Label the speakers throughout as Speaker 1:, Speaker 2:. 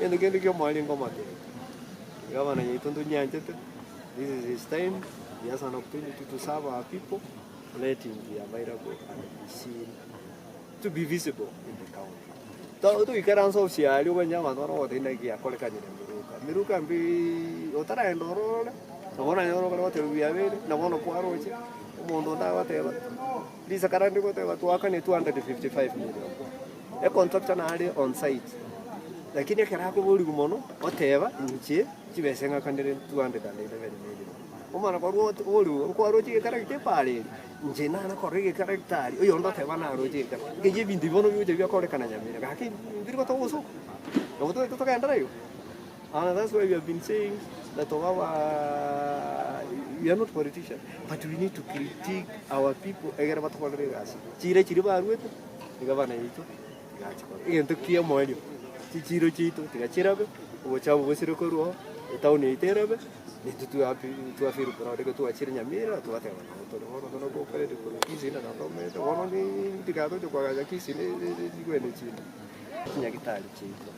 Speaker 1: endo kendo kio mwali ngoma te gavana yitundu nyanjete. This is his time. He has an opportunity to serve our people. Let him be available and be seen to be visible in the county. Tu ikaranso usiali wanyama noro tena kia kole kanyere miruka mbi otara endoro na wana nyoro kwa wote biavere na wana kwa roche umondo nda wateba lisa karandi kote watu wakane 255 million e contractor na ali on site lakini akarako buri gumono oteba nche chibesenga kandere 211 million umana kwa wote olu kwa roche karakite pale nje na korege karaktari oyo ndo teba na roche ka ngeje bindi bono byo bya kole kana nyamira kaki ndiri ko uso no to kaenda rayo. And that's why we have been saying that we are not politicians, but we need to critique our people. Egera batokolere gasi. Chire barueto, igabana yito, gachiko. Igento kia moelio. Chichiro chito, tigachirabe, ochabu bosiro koruo, etauni iterabe, nitu tu afiru por de tu achire nyamira, tu atema. To no go pere de por kizina na to me, to wono ni tigado to kwa kizina di gwene chino. Nyakitali chito.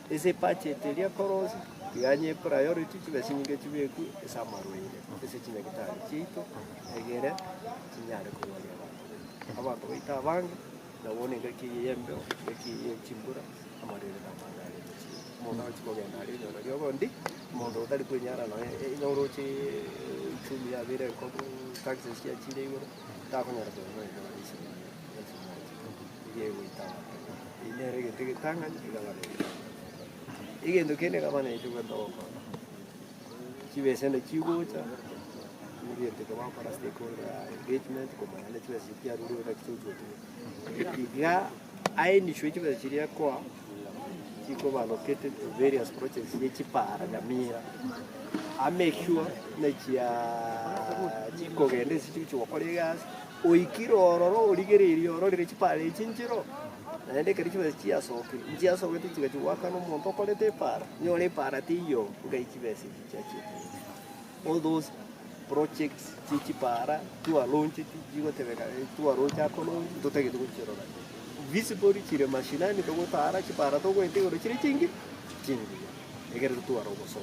Speaker 1: Ese pache teria korosi ganye priority chibesinge chibeku esamaruire ese chinyakitali chito egere chinyare kuwali abantu baita abanga nabone ngaki yembe ngaki chimbura amarire namagare mona chikogenda ari no ryo bondi mondo utali kwenyara no inoroche chumi ya bere ko taxes ya chile yo ta konyara ko no isi yewe ta inere gete tanga igabare igendo kene kama na itu kwenda chibesende chigocha muriete kama para stakeholder engagement kwa na chibesi pia ruru na kitu iga aini shwechi ba chiria kwa chiko ba located to various projects yechi para gamira I make sure na chia chiko gende sichu kwa gas oikiro ororo origereri ororo chipare chinchiro naende kericho chia soke njia soke tiga waka no monto kolete para nyole para tiyo ngaichibesi chiachi all those projects chichi para tu alonche tigo teveka tu arocha kono totege tu chiro visible chire mashinani to para chi para to go intego chire chingi egere tu aro so